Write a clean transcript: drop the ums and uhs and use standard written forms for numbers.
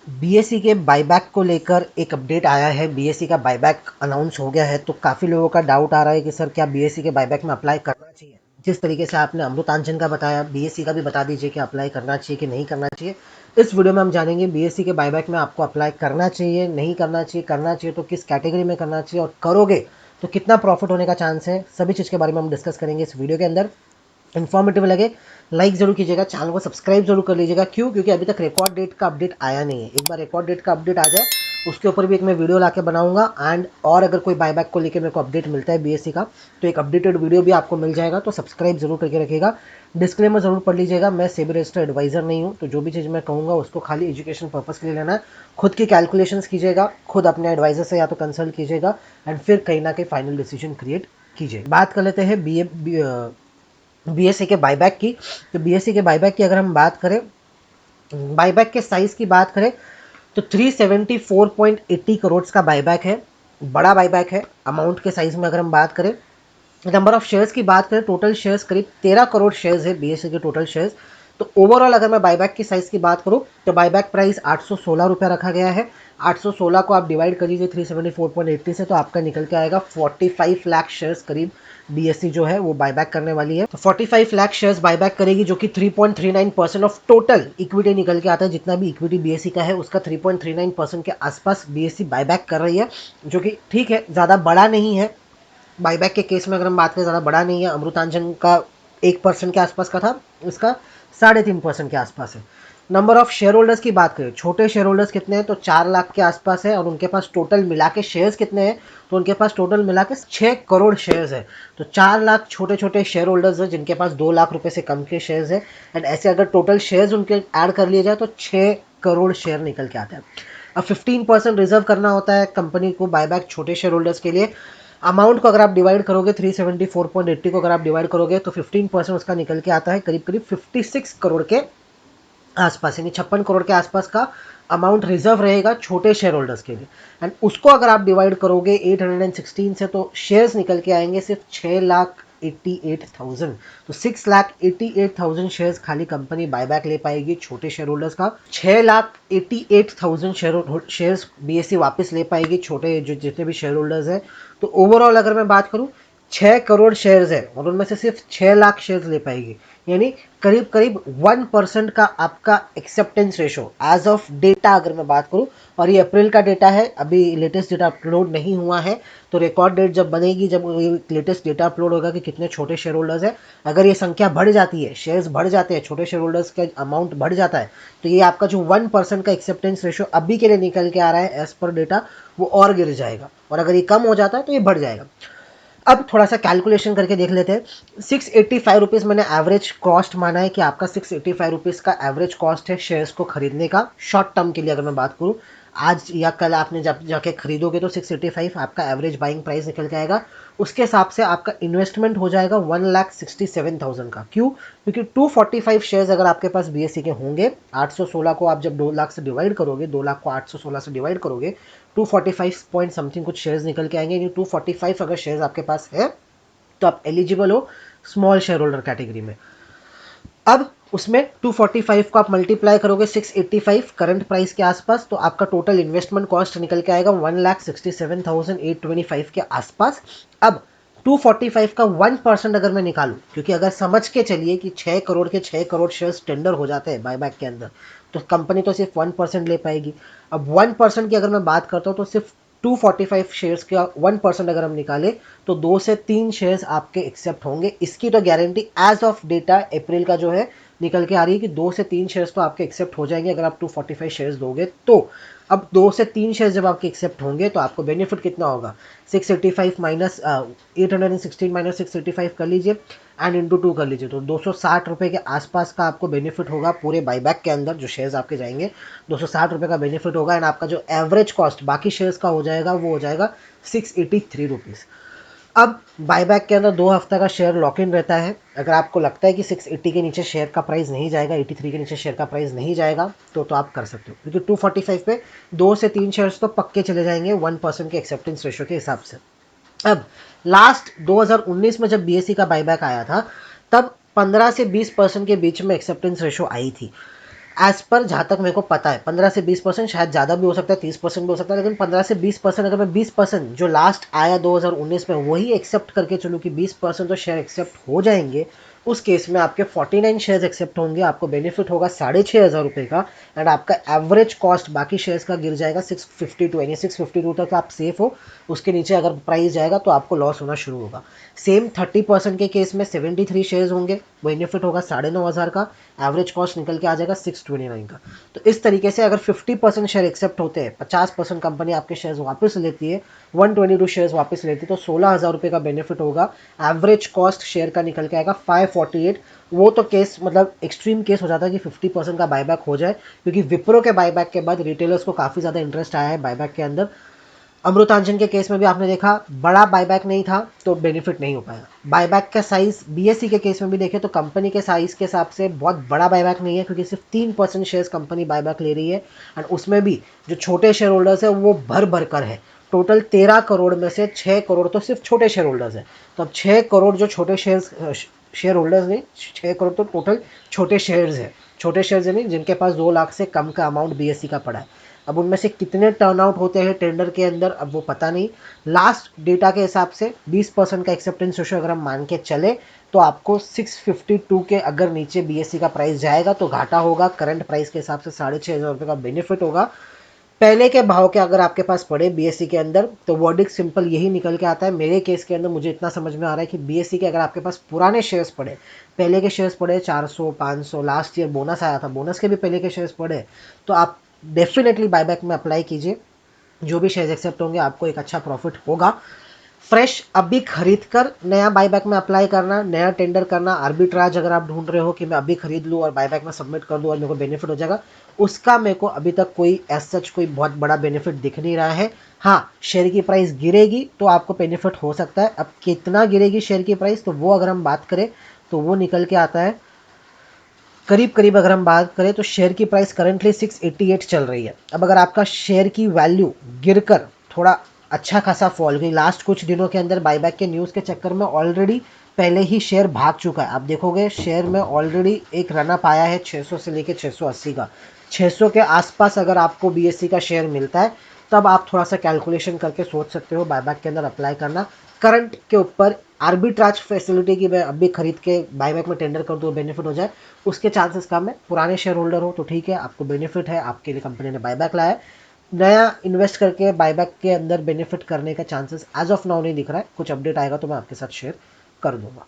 BSE के buyback को लेकर एक अपडेट आया है। बीएसई का बायबैक अनाउंस हो गया है, तो काफ़ी लोगों का डाउट आ रहा है कि सर क्या बीएसई के बायबैक में अप्लाई करना चाहिए। जिस तरीके से आपने अमृतांजन का बताया, बीएसई का भी बता दीजिए कि अप्लाई करना चाहिए कि नहीं करना चाहिए। इस वीडियो में हम जानेंगे बीएसई के बायबैक में आपको अप्लाई करना चाहिए, नहीं करना चाहिए तो किस कैटेगरी में करना चाहिए, और करोगे तो कितना प्रॉफिट होने का चांस है। सभी चीज़ के बारे में हम डिस्कस करेंगे इस वीडियो के अंदर। इन्फॉर्मेटिव लगे लाइक जरूर कीजिएगा, चैनल को सब्सक्राइब जरूर कर लीजिएगा। क्यों? क्योंकि अभी तक रिकॉर्ड डेट का अपडेट आया नहीं है। एक बार रिकॉर्ड डेट का अपडेट आ जाए उसके ऊपर भी एक मैं वीडियो लाके बनाऊंगा। एंड और अगर कोई बायबैक को लेकर मेरे को अपडेट मिलता है बीएससी का, तो एक अपडेटेड वीडियो भी आपको मिल जाएगा। तो सब्सक्राइब जरूर करके रखिएगा। डिस्क्लेमर जरूर पढ़ लीजिएगा, मैं सेबी रजिस्टर्ड एडवाइजर नहीं हूँ, तो जो भी चीज़ मैं कहूँगा उसको खाली एजुकेशन पर्पज़ के लिए लेना है। खुद की कैलकुलेशंस कीजिएगा, खुद अपने एडवाइजर से या तो कंसल्ट कीजिएगा, एंड फिर कहीं ना कहीं फाइनल डिसीजन क्रिएट कीजिए। बात कर लेते हैं बीएसई के बायबैक की। तो बीएसई के बायबैक की अगर हम बात करें, बायबैक के साइज की बात करें तो 374.80 करोड़ का बायबैक है। बड़ा बायबैक है। अमाउंट के साइज में अगर हम बात करें, नंबर ऑफ शेयर्स की बात करें, टोटल शेयर्स करीब 13 करोड़ शेयर्स है बीएसई के टोटल शेयर्स। तो ओवरऑल अगर मैं बायबैक की साइज की बात करूं तो बायबैक प्राइस 816 रुपया रखा गया है। 816 को आप डिवाइड कर लीजिए 374.80 से, तो आपका निकल के आएगा 45 लाख शेयर्स करीब बीएसई जो है वो बायबैक करने वाली है। तो 45 लाख शेयर्स बायबैक करेगी, जो कि 3.39% ऑफ टोटल इक्विटी निकल के आता है। जितना भी इक्विटी बीएसई का है उसका 3.39% के आसपास बीएसई बायबैक कर रही है, जो कि ठीक है, ज़्यादा बड़ा नहीं है। बाईबैक के केस में अगर हम बात करें, ज़्यादा बड़ा नहीं है। अमृतांजन का 1% के आसपास का था, इसका 3.5% के आसपास है। नंबर ऑफ शेयर होल्डर्स की बात करें, छोटे शेयर होल्डर्स कितने हैं तो 4 लाख के आसपास है। और उनके पास टोटल मिला के शेयर्स कितने हैं तो उनके पास टोटल मिला के 6 करोड़ शेयर्स है। तो 4 लाख छोटे छोटे शेयर होल्डर्स हैं जिनके पास 2 लाख रुपए से कम के शेयर्स है। एंड ऐसे अगर टोटल शेयर्स उनके ऐड कर लिए जाए तो 6 करोड़ शेयर निकल के आते हैं। अब 15% रिजर्व करना होता है कंपनी को बायबैक छोटे शेयर होल्डर्स के लिए। अमाउंट को अगर आप डिवाइड करोगे 374.80 को अगर आप डिवाइड करोगे तो 15% उसका निकल के आता है करीब करीब 56 करोड़ के आसपास, यानी 56 करोड़ के आसपास का अमाउंट रिजर्व रहेगा छोटे शेयर होल्डर्स के लिए। एंड उसको अगर आप डिवाइड करोगे 816 से, तो शेयर्स निकल के आएंगे सिर्फ 6,88,000। तो 6,88,000 शेयर्स खाली कंपनी बायबैक ले पाएगी छोटे शेयर होल्डर्स का। 6,88,000 शेयर्स बीएसई वापस ले पाएगी छोटे जो जितने भी शेयर होल्डर्स हैं। तो ओवरऑल अगर मैं बात करूं, 6 करोड़ शेयर्स है और उनमें से सिर्फ 6 लाख शेयर्स ले पाएगी, यानी करीब करीब 1% का आपका acceptance ratio as of data अगर मैं बात करूं। और ये अप्रैल का डेटा है, अभी लेटेस्ट डेटा अपलोड नहीं हुआ है। तो रिकॉर्ड डेट जब बनेगी, जब लेटेस्ट डेटा अपलोड होगा कि कितने छोटे शेयर होल्डर्स है, अगर ये संख्या बढ़ जाती है, शेयर्स बढ़ जाते हैं, छोटे शेयर होल्डर्स का अमाउंट बढ़ जाता है, तो ये आपका जो 1% का एक्सेप्टेंस रेशो अभी के लिए निकल के आ रहा है एज पर डेटा, वो और गिर जाएगा। और अगर ये कम हो जाता है तो ये बढ़ जाएगा। अब थोड़ा सा कैलकुलेशन करके देख लेते हैं। 685 मैंने एवरेज कॉस्ट माना है कि आपका 685 का एवरेज कॉस्ट है शेयर्स को खरीदने का। शॉर्ट टर्म के लिए अगर मैं बात करूं, आज या कल आपने जब जाके खरीदोगे तो 685 आपका एवरेज बाइंग प्राइस निकल के आएगा। उसके हिसाब से आपका इन्वेस्टमेंट हो जाएगा 1,67,000 का। क्यों? क्योंकि 245 शेयर्स अगर आपके पास बीएससी के होंगे, 816 को आप जब 2 लाख से डिवाइड करोगे, 2 लाख को 816 से डिवाइड करोगे, 245 पॉइंट समथिंग कुछ शेयर्स निकल के आएंगे। यानी 245 अगर शेयर्स आपके पास है तो आप एलिजिबल हो स्मॉल शेयर होल्डर कैटेगरी में। अब उसमें 245 को आप मल्टीप्लाई करोगे 685 करंट प्राइस के आसपास, तो आपका टोटल इन्वेस्टमेंट कॉस्ट निकल के आएगा 1,67,825 के आसपास। अब 245 का 1% अगर मैं निकालूं, क्योंकि अगर समझ के चलिए कि 6 करोड़ के 6 करोड़ शेयर्स टेंडर हो जाते हैं बायबैक के अंदर, तो कंपनी तो सिर्फ 1% ले पाएगी। अब 1% की अगर मैं बात करता हूं तो सिर्फ 245 शेयर्स का 1% अगर हम निकाले तो 2 से 3 शेयर्स आपके एक्सेप्ट होंगे। इसकी तो गारंटी एज ऑफ डेटा अप्रैल का जो है निकल के आ रही है कि 2 से 3 शेयर्स तो आपके एक्सेप्ट हो जाएंगे अगर आप 245 शेयर्स दोगे तो। अब 2 से 3 शेयर्स जब आपके एक्सेप्ट होंगे तो आपको बेनिफिट कितना होगा, 685 माइनस 816 माइनस 685 कर लीजिए एंड इंटू 2 कर लीजिए, तो 260 रुपये के आसपास का आपको बेनिफिट होगा पूरे बाईबैक के अंदर। जो शेयर्स आपके जाएंगे 260 रुपये का बेनिफिट होगा। एंड आपका जो एवरेज कॉस्ट बाकी शेयर्स का हो जाएगा वो हो जाएगा 683 रुपीज़। अब बायबैक के अंदर 2 हफ्ता का शेयर लॉक इन रहता है। अगर आपको लगता है कि 680 के नीचे शेयर का प्राइस नहीं जाएगा, 83 के नीचे शेयर का प्राइस नहीं जाएगा, तो आप कर सकते हो, क्योंकि 245 पे 2 से 3 शेयर्स तो पक्के चले जाएंगे 1% के एक्सेप्टेंस रेशो के हिसाब से। अब लास्ट 2019 में जब बीएसई का बायबैक आया था, तब 15 से 20% के बीच में एक्सेप्टेंस रेशो आई थी। एज पर जहाँ तक मेरे को पता है 15 से 20%, शायद ज़्यादा भी हो सकता है, 30% भी हो सकता है, लेकिन 15 से 20%, अगर मैं 20% जो लास्ट आया 2019 में वही एक्सेप्ट करके चलूँ कि 20% तो शेयर एक्सेप्ट हो जाएंगे, उस केस में आपके 49 शेयर्स एक्सेप्ट होंगे, आपको बेनिफिट होगा 6,500 का। एंड आपका एवरेज कॉस्ट बाकी शेयर्स का गिर जाएगा 652, यानी 652 तक आप सेफ हो। उसके नीचे अगर प्राइस जाएगा तो आपको लॉस होना शुरू होगा। सेम 30% के केस में 73 शेयर्स होंगे, बेनिफिट होगा 9,500 का, एवरेज कॉस्ट निकल के आ जाएगा 629 का। तो इस तरीके से अगर 50% शेयर एक्सेप्ट होते हैं, 50% कंपनी आपके शेयर्स वापस लेती है, 122 शेयर्स वापस लेती है, तो 16,000 का बेनिफिट होगा। एवरेज कॉस्ट शेयर का निकल के आएगा 548। वो तो केस मतलब एक्सट्रीम केस हो जाता है कि 50% का बायबैक हो जाए, क्योंकि विप्रो के बायबैक के बाद रिटेलर्स को काफ़ी ज़्यादा इंटरेस्ट आया है बायबैक के अंदर। अमृतांचन के केस में भी आपने देखा बड़ा बायबैक नहीं था तो बेनिफिट नहीं हो पाया। बायबैक का साइज बीएससी के केस में भी देखें तो कंपनी के साइज के हिसाब से बहुत बड़ा बायबैक नहीं है, क्योंकि सिर्फ 3% शेयर्स कंपनी बायबैक ले रही है। एंड उसमें भी जो छोटे शेयर होल्डर्स है वो भर भर कर है। टोटल 13 करोड़ में से 6 करोड़ तो सिर्फ छोटे शेयर होल्डर्स है। तो अब 6 करोड़ जो छोटे शेयर होल्डर्स नहीं, 6 करोड़ तो टोटल छोटे शेयर्स है। छोटे शेयर्स नहीं जिनके पास 2 लाख से कम का अमाउंट बीएससी का पड़ा है। अब उनमें से कितने टर्नआउट होते हैं टेंडर के अंदर अब वो पता नहीं। लास्ट डेटा के हिसाब से 20% का एक्सेप्टेंस रेशियो अगर हम मान के चले तो आपको 652 के अगर नीचे बीएससी का प्राइस जाएगा तो घाटा होगा। करंट प्राइस के हिसाब से 6,500 का बेनिफिट होगा। पहले के भाव के अगर आपके पास पड़े बीएससी के अंदर तो वर्डिक सिंपल यही निकल के आता है। मेरे केस के अंदर मुझे इतना समझ में आ रहा है कि बीएससी के अगर आपके पास पुराने शेयर्स पड़े, पहले के शेयर्स पड़े 400 500, लास्ट ईयर बोनस आया था, बोनस के भी पहले के शेयर्स पड़े, तो आप डेफिनेटली बायबैक में अप्लाई कीजिए। जो भी शेयर्स एक्सेप्ट होंगे आपको एक अच्छा प्रॉफिट होगा। फ्रेश अभी खरीद कर नया बायबैक में अप्लाई करना, नया टेंडर करना, आर्बिट्राज अगर आप ढूंढ रहे हो कि मैं अभी खरीद लूँ और बायबैक में सबमिट कर दूँ और मेरे को बेनिफिट हो जाएगा, उसका मेरे को अभी तक कोई एज सच कोई बहुत बड़ा बेनिफिट दिख नहीं रहा है। हाँ, शेयर की प्राइस गिरेगी तो आपको बेनिफिट हो सकता है। अब कितना गिरेगी शेयर की प्राइस, तो वो अगर हम बात करें तो वो निकल के आता है करीब करीब, अगर हम बात करें तो शेयर की प्राइस करंटली 688 चल रही है। अब अगर आपका शेयर की वैल्यू गिरकर थोड़ा अच्छा खासा फॉल गई लास्ट कुछ दिनों के अंदर, बायबैक के न्यूज़ के चक्कर में ऑलरेडी पहले ही शेयर भाग चुका है। आप देखोगे शेयर में ऑलरेडी एक रनअप आया है 600 से लेके 680 का। 600 के आसपास अगर आपको बीएससी का शेयर मिलता है तब आप थोड़ा सा कैलकुलेशन करके सोच सकते हो बायबैक के अंदर अप्लाई करना। करंट के ऊपर आर्बिट्राज फैसिलिटी की मैं अभी खरीद के बायबैक में टेंडर कर दूँ बेनिफिट हो जाए, उसके चांसेस कम है। पुराने शेयर होल्डर हो तो ठीक है, आपको बेनिफिट है, आपके लिए कंपनी ने बायबैक लाया है। नया इन्वेस्ट करके बायबैक के अंदर बेनिफिट करने का चांसेस एज ऑफ नाउ नहीं दिख रहा है। कुछ अपडेट आएगा तो मैं आपके साथ शेयर कर दूंगा।